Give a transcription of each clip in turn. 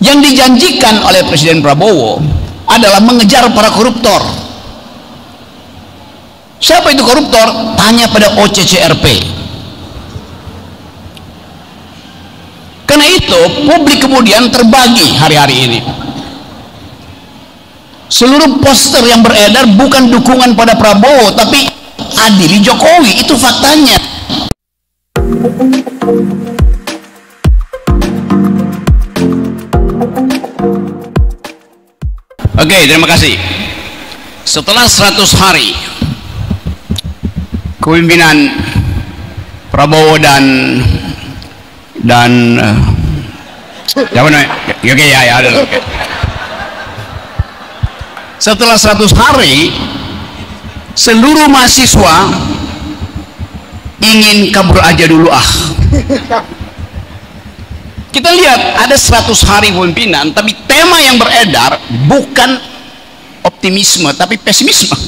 Yang dijanjikan oleh Presiden Prabowo adalah mengejar para koruptor. Siapa itu koruptor? Tanya pada OCCRP. Karena itu publik kemudian terbagi hari-hari ini. Seluruh poster yang beredar bukan dukungan pada Prabowo, tapi adili Jokowi. Itu faktanya. Oke, terima kasih. Setelah 100 hari kepemimpinan Prabowo dan setelah 100 hari seluruh mahasiswa ingin kabur aja dulu Kita lihat ada 100 hari kepemimpinan, tapi tema yang beredar bukan optimisme tapi pesimisme.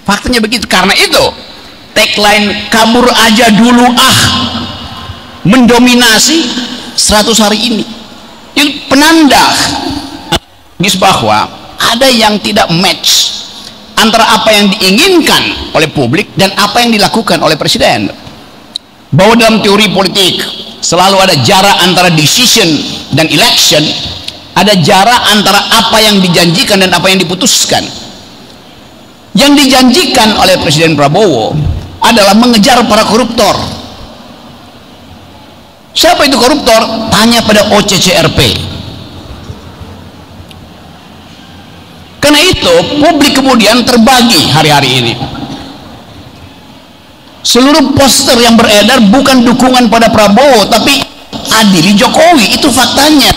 Faktanya begitu. Karena itu tagline kabur aja dulu mendominasi 100 hari ini. Itu penanda bahwa ada yang tidak match antara apa yang diinginkan oleh publik dan apa yang dilakukan oleh presiden. Bahwa dalam teori politik selalu ada jarak antara decision dan election, ada jarak antara apa yang dijanjikan dan apa yang diputuskan. Yang dijanjikan oleh Presiden Prabowo adalah mengejar para koruptor. Siapa itu koruptor? Tanya pada OCCRP. Karena itu publik kemudian terbagi hari-hari ini. Seluruh poster yang beredar bukan dukungan pada Prabowo, tapi adili Jokowi. Itu faktanya.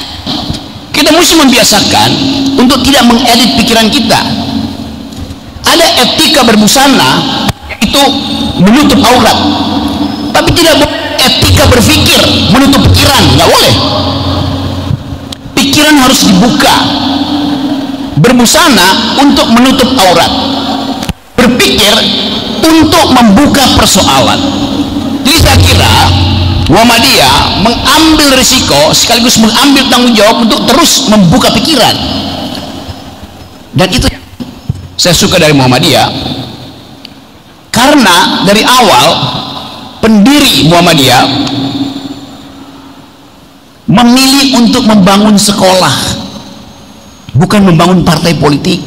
Kita mesti membiasakan untuk tidak mengedit pikiran kita. Ada etika berbusana, itu menutup aurat, tapi tidak boleh etika berpikir menutup pikiran. Nggak boleh. Pikiran harus dibuka. Berbusana untuk menutup aurat, berpikir untuk membuka persoalan. Jadi saya kira Muhammadiyah mengambil risiko sekaligus mengambil tanggung jawab untuk terus membuka pikiran, dan itu saya suka dari Muhammadiyah. Karena dari awal pendiri Muhammadiyah memilih untuk membangun sekolah, bukan membangun partai politik.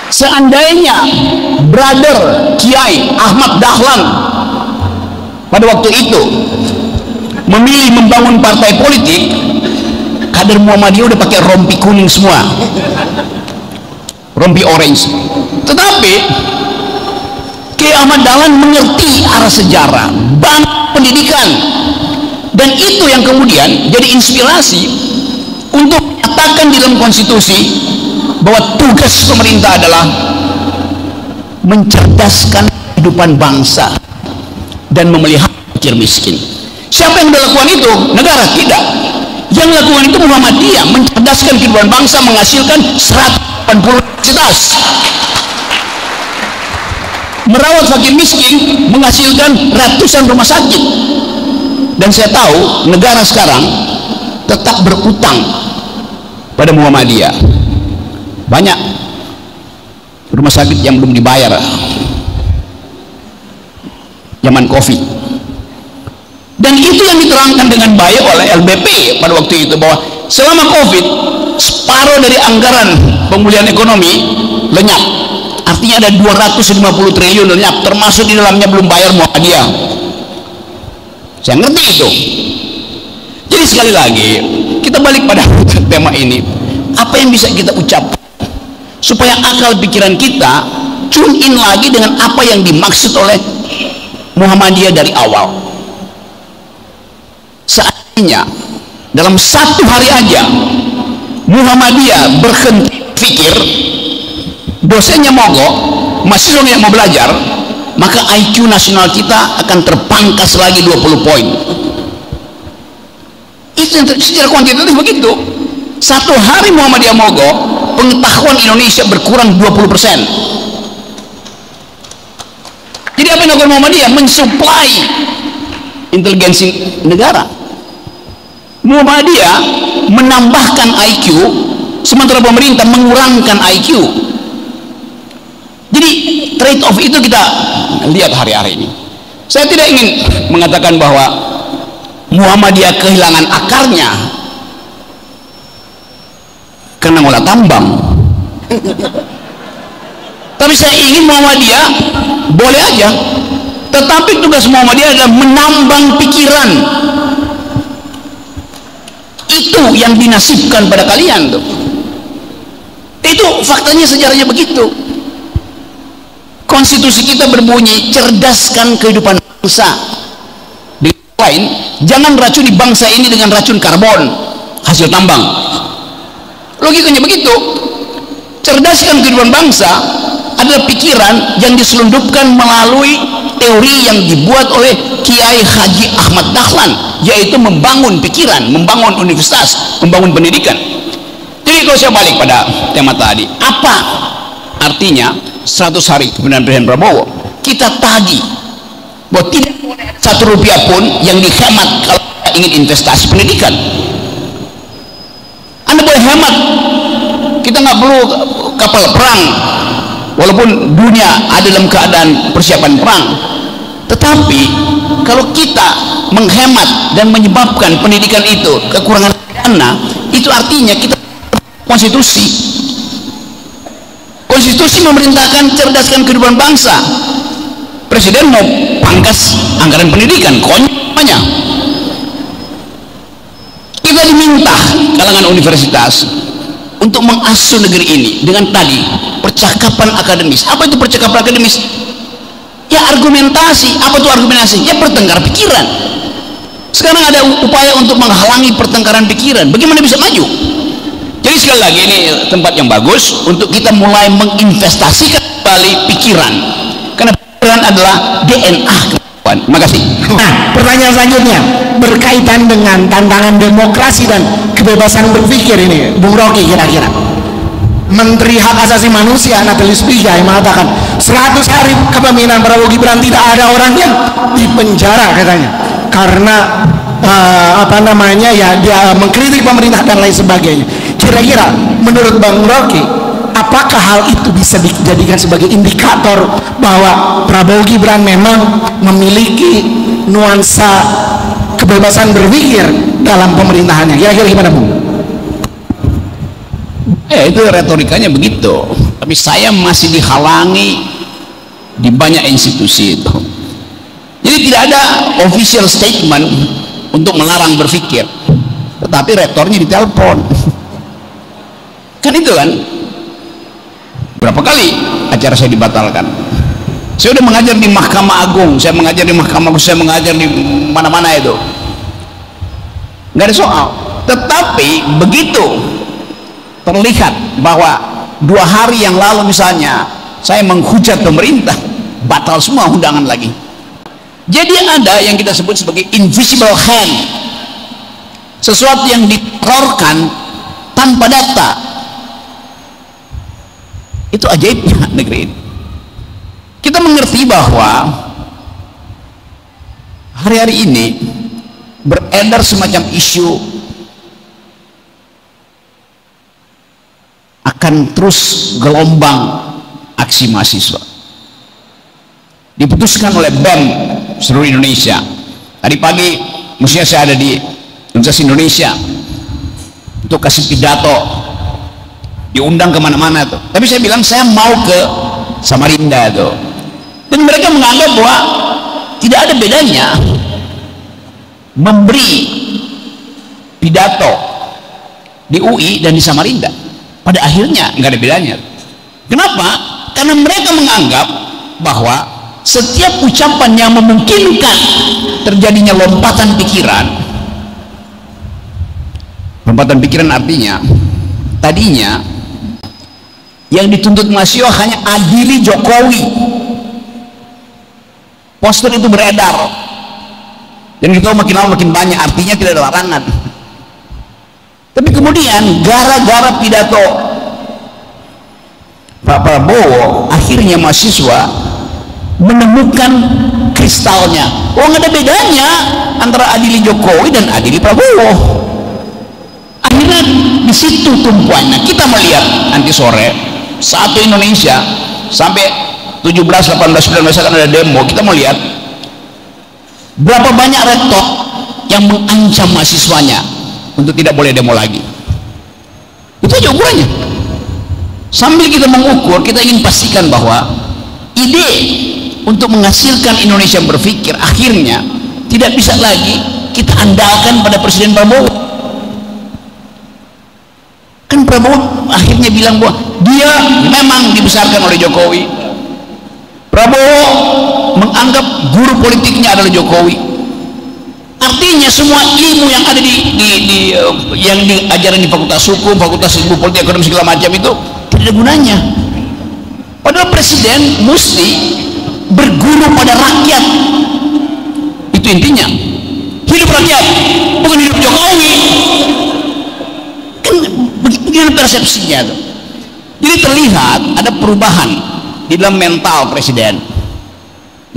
Seandainya brother Kiai Ahmad Dahlan pada waktu itu memilih membangun partai politik, kader Muhammadiyah udah pakai rompi kuning semua, rompi orange. Tetapi Kiai Ahmad Dahlan mengerti arah sejarah, bangun pendidikan, dan itu yang kemudian jadi inspirasi untuk menyatakan di dalam konstitusi bahwa tugas pemerintah adalah mencerdaskan kehidupan bangsa dan memelihara fakir miskin. Siapa yang melakukan itu? Negara? Tidak. Yang melakukan itu Muhammadiyah, mencerdaskan kehidupan bangsa, menghasilkan 180 universitas, merawat fakir miskin, menghasilkan ratusan rumah sakit. Dan saya tahu negara sekarang tetap berutang pada Muhammadiyah. Banyak rumah sakit yang belum dibayar zaman COVID, dan itu yang diterangkan dengan baik oleh LBP pada waktu itu, bahwa selama COVID separuh dari anggaran pemulihan ekonomi lenyap. Artinya ada 250 triliun lenyap, termasuk di dalamnya belum bayar Muhammadiyah. Saya ngerti itu. Jadi sekali lagi kita balik pada tema ini, apa yang bisa kita ucapkan supaya akal pikiran kita tune in lagi dengan apa yang dimaksud oleh Muhammadiyah dari awal. Seandainya dalam 1 hari aja Muhammadiyah berhenti pikir, dosennya mogok, mahasiswa yang mau belajar, maka IQ nasional kita akan terpangkas lagi 20 poin. Itu yang secara kuantitatif begitu. 1 hari Muhammadiyah mogok, pengetahuan Indonesia berkurang 20%. Jadi apa yang dilakukan Muhammadiyah? Mensuplai inteligensi negara. Muhammadiyah menambahkan IQ, sementara pemerintah mengurangkan IQ. Jadi trade off itu kita lihat hari-hari ini. Saya tidak ingin mengatakan bahwa Muhammadiyah kehilangan akarnya karena ngolah tambang. Tapi saya ingin Muhammadiyah boleh aja, tetapi tugas Muhammadiyah adalah menambang pikiran. Itu yang dinasibkan pada kalian tuh. Itu faktanya, sejarahnya begitu. Konstitusi kita berbunyi cerdaskan kehidupan bangsa. Dengan lain, jangan racuni bangsa ini dengan racun karbon hasil tambang. Logikanya begitu. Cerdaskan kehidupan bangsa adalah pikiran yang diselundupkan melalui teori yang dibuat oleh Kiai Haji Ahmad Dahlan, yaitu membangun pikiran, membangun universitas, membangun pendidikan. Jadi kalau saya balik pada tema tadi, apa artinya 100 hari kepemimpinan Presiden Prabowo? Kita tagih bahwa tidak boleh 1 rupiah pun yang dihemat kalau ingin investasi pendidikan. Anda boleh hemat, kita nggak perlu kapal perang walaupun dunia ada dalam keadaan persiapan perang, tetapi kalau kita menghemat dan menyebabkan pendidikan itu kekurangan dana, itu artinya kita konstitusi memerintahkan cerdaskan kehidupan bangsa. Presiden mau pangkas anggaran pendidikan, konyolnya. Kita diminta kalangan universitas untuk mengasuh negeri ini dengan tadi percakapan akademis. Apa itu percakapan akademis? Ya argumentasi. Apa itu argumentasi? Ya pertengkar pikiran. Sekarang ada upaya untuk menghalangi pertengkaran pikiran. Bagaimana bisa maju? Jadi sekali lagi ini tempat yang bagus untuk kita mulai menginvestasikan kembali pikiran, karena pikiran adalah DNA. Terima kasih. Nah, pertanyaan selanjutnya berkaitan dengan tantangan demokrasi dan kebebasan berpikir ini, Bung Rocky, kira-kira Menteri Hak Asasi Manusia Natalius Pigai mengatakan 100 hari kepemimpinan Prabowo Gibran tidak ada orang yang dipenjara katanya karena ya dia mengkritik pemerintah dan lain sebagainya. Kira-kira menurut Bang Rocky, apakah hal itu bisa dijadikan sebagai indikator bahwa Prabowo Gibran memang memiliki nuansa kebebasan berpikir dalam pemerintahannya? Kira-kira gimana, Bung? Itu retorikanya begitu, tapi saya masih dihalangi di banyak institusi itu. Jadi tidak ada official statement untuk melarang berpikir, tetapi rektornya ditelepon. Kan itu kan, berapa kali acara saya dibatalkan. Saya udah mengajar di Mahkamah Agung, saya mengajar di Mahkamah Agung, saya mengajar di mana-mana itu, nggak ada soal. Tetapi begitu terlihat bahwa 2 hari yang lalu misalnya saya menghujat pemerintah, batal semua undangan lagi. Jadi ada yang kita sebut sebagai invisible hand, sesuatu yang diterorkan tanpa data. Itu ajaibnya negeri ini. Kita mengerti bahwa hari-hari ini beredar semacam isu akan terus gelombang aksi mahasiswa. Diputuskan oleh BEM seluruh Indonesia. Tadi pagi mestinya saya ada di Universitas Indonesia untuk kasih pidato, diundang kemana-mana tuh. Tapi saya bilang saya mau ke Samarinda tuh. Dan mereka menganggap bahwa tidak ada bedanya memberi pidato di UI dan di Samarinda. Pada akhirnya nggak ada bedanya. Kenapa? Karena mereka menganggap bahwa setiap ucapan yang memungkinkan terjadinya lompatan pikiran artinya tadinya yang dituntut mahasiswa hanya adili Jokowi. Poster itu beredar dan kita makin lama makin banyak, artinya tidak ada larangan. Tapi kemudian gara-gara pidato Pak Prabowo, akhirnya mahasiswa menemukan kristalnya. Oh, nggak ada bedanya antara adili Jokowi dan adili Prabowo. Akhirnya di situ tumpuannya. Kita melihat nanti sore satu Indonesia sampai 17, 18, 19 akan ada demo. Kita melihat berapa banyak rektor yang mengancam mahasiswanya untuk tidak boleh demo lagi. Itu aja ukurannya. Sambil kita mengukur, kita ingin pastikan bahwa ide untuk menghasilkan Indonesia berpikir akhirnya tidak bisa lagi kita andalkan pada Presiden Prabowo. Kan Prabowo akhirnya bilang bahwa dia memang dibesarkan oleh Jokowi. Prabowo menganggap guru politiknya adalah Jokowi. Artinya semua ilmu yang ada yang diajarin di Fakultas Hukum, Fakultas Ilmu Politik, Ekonomi segala macam itu tidak ada gunanya. Padahal presiden mesti berguru pada rakyat. Itu intinya. Hidup rakyat, bukan hidup Jokowi. Kan begini persepsinya tuh. Jadi terlihat ada perubahan di dalam mental presiden.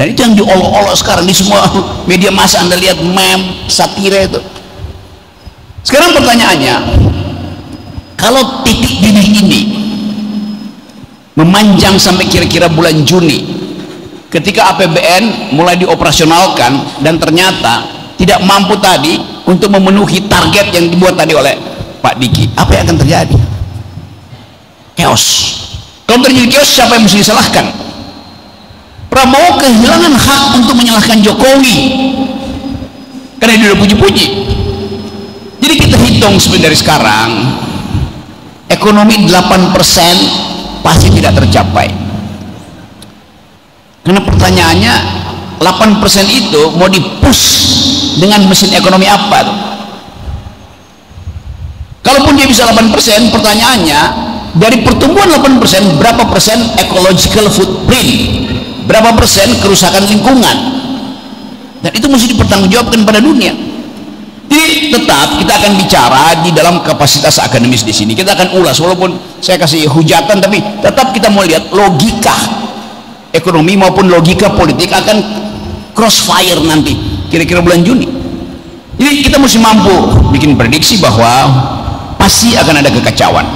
Dan itu yang diolok-olok sekarang di semua media massa. Anda lihat meme, satire itu. Sekarang pertanyaannya, kalau titik didih ini memanjang sampai kira-kira bulan Juni, ketika APBN mulai dioperasionalkan dan ternyata tidak mampu tadi untuk memenuhi target yang dibuat tadi oleh Pak Diki, apa yang akan terjadi? Chaos. Kalau terjadi chaos, siapa yang mesti disalahkan? Prabowo kehilangan hak untuk menyalahkan Jokowi karena dia udah puji-puji. Jadi kita hitung sebenarnya dari sekarang, ekonomi 8% pasti tidak tercapai. Karena pertanyaannya, 8% itu mau dipush dengan mesin ekonomi apa tuh? Kalaupun dia bisa 8%, pertanyaannya dari pertumbuhan 8%, berapa persen ecological footprint? Berapa persen kerusakan lingkungan? Dan itu mesti dipertanggungjawabkan pada dunia. Jadi tetap kita akan bicara di dalam kapasitas akademis di sini. Kita akan ulas, walaupun saya kasih hujatan, tapi tetap kita mau lihat logika ekonomi maupun logika politik akan crossfire nanti kira-kira bulan Juni. Jadi kita mesti mampu bikin prediksi bahwa pasti akan ada kekacauan.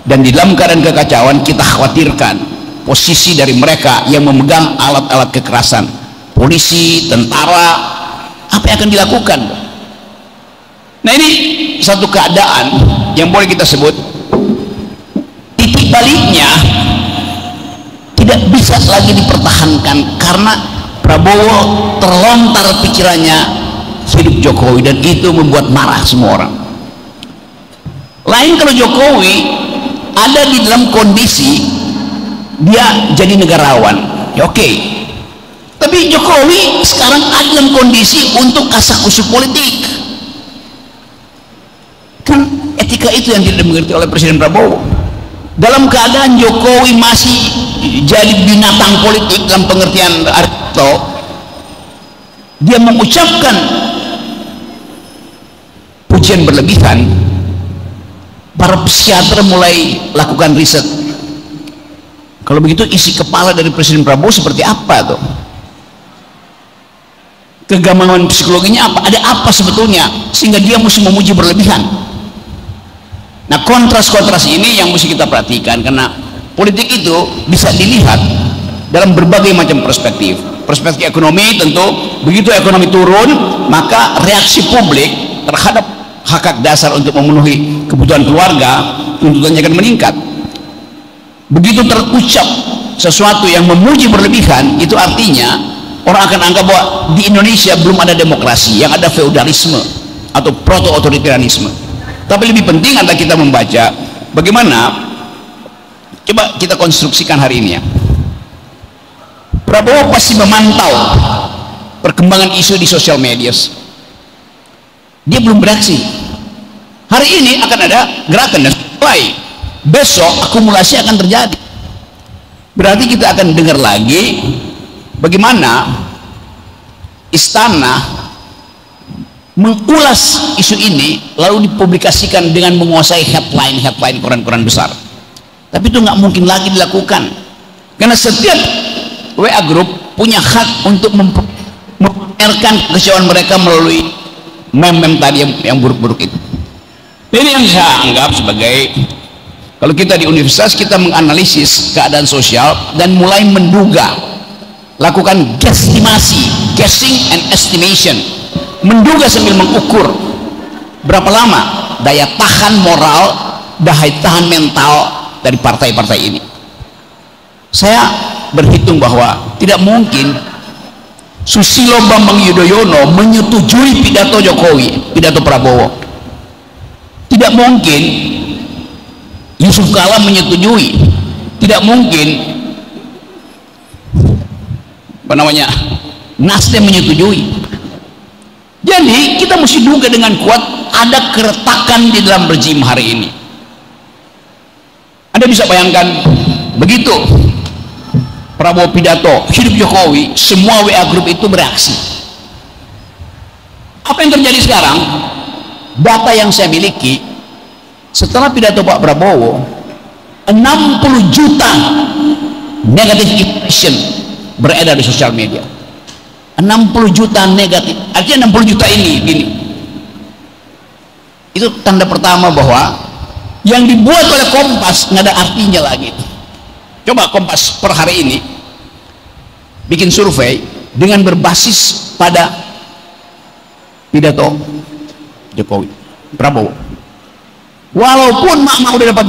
Dan di dalam keadaan kekacauan kita khawatirkan posisi dari mereka yang memegang alat-alat kekerasan, polisi, tentara, apa yang akan dilakukan? Nah, ini satu keadaan yang boleh kita sebut titik baliknya tidak bisa lagi dipertahankan karena Prabowo terlontar pikirannya hidup Jokowi, dan itu membuat marah semua orang. Lain kalau Jokowi ada di dalam kondisi dia jadi negarawan, ya oke. Tapi Jokowi sekarang ada dalam kondisi untuk kasak-kusuk politik. Kan etika itu yang tidak dimengerti oleh Presiden Prabowo. Dalam keadaan Jokowi masih jadi binatang politik dalam pengertian Aristo, dia mengucapkan pujian berlebihan. Para psikiater mulai lakukan riset. Kalau begitu isi kepala dari Presiden Prabowo seperti apa tuh? Kegamangan psikologinya apa? Ada apa sebetulnya sehingga dia mesti memuji berlebihan? Nah, kontras-kontras ini yang mesti kita perhatikan, karena politik itu bisa dilihat dalam berbagai macam perspektif. Perspektif ekonomi tentu, begitu ekonomi turun maka reaksi publik terhadap hak dasar untuk memenuhi kebutuhan keluarga tuntutannya akan meningkat. Begitu terucap sesuatu yang memuji berlebihan, itu artinya orang akan anggap bahwa di Indonesia belum ada demokrasi, yang ada feudalisme atau proto-otoritarianisme. Tapi lebih penting adalah kita membaca bagaimana, coba kita konstruksikan hari ini ya. Prabowo pasti memantau perkembangan isu di sosial media. Dia belum bereaksi. Hari ini akan ada gerakan dan mulai besok akumulasi akan terjadi. Berarti kita akan dengar lagi bagaimana istana mengulas isu ini lalu dipublikasikan dengan menguasai headline koran-koran besar. Tapi itu nggak mungkin lagi dilakukan, karena setiap WA Group punya hak untuk memamerkan kekecewaan mereka melalui meme-meme tadi yang buruk-buruk itu. Ini yang saya anggap sebagai, kalau kita di universitas kita menganalisis keadaan sosial dan mulai menduga, lakukan guesstimasi, guessing and estimation, menduga sambil mengukur berapa lama daya tahan moral, daya tahan mental dari partai-partai ini. Saya berhitung bahwa tidak mungkin Susilo Bambang Yudhoyono menyetujui pidato Jokowi, pidato Prabowo. Tidak mungkin Yusuf Kala menyetujui. Tidak mungkin Nasdem menyetujui. Jadi kita mesti duga dengan kuat ada keretakan di dalam rejim hari ini. Anda bisa bayangkan, begitu Prabowo pidato hidup Jokowi, semua WA Group itu bereaksi. Apa yang terjadi sekarang? Data yang saya miliki, setelah pidato Pak Prabowo, 60 juta negative impression beredar di sosial media. 60 juta negatif, artinya 60 juta ini gini. Itu tanda pertama bahwa yang dibuat oleh Kompas nggak ada artinya lagi. Coba Kompas per hari ini bikin survei dengan berbasis pada pidato Jokowi, Prabowo. Walaupun mak-mak udah dapat,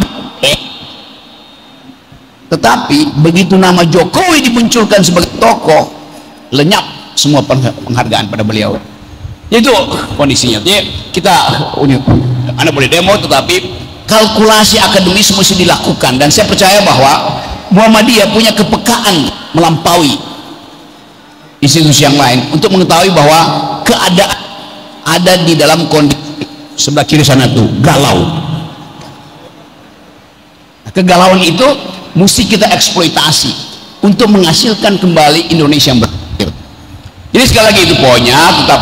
tetapi begitu nama Jokowi dimunculkan sebagai tokoh, lenyap semua penghargaan pada beliau. Itu kondisinya. Jadi kita, Anda boleh demo, tetapi kalkulasi akademis mesti dilakukan, dan saya percaya bahwa Muhammadiyah punya kepekaan melampaui institusi yang lain untuk mengetahui bahwa keadaan ada di dalam kondisi sebelah kiri sana tuh galau. Kegalauan itu mesti kita eksploitasi untuk menghasilkan kembali Indonesia yang berpikir. Jadi sekali lagi itu poinnya tetap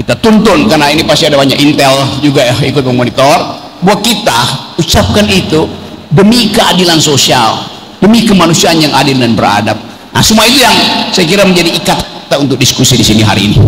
kita tuntun, karena ini pasti ada banyak intel juga ya ikut memonitor, bahwa kita ucapkan itu demi keadilan sosial, demi kemanusiaan yang adil dan beradab. Nah, semua itu yang saya kira menjadi ikat kita untuk diskusi di sini hari ini.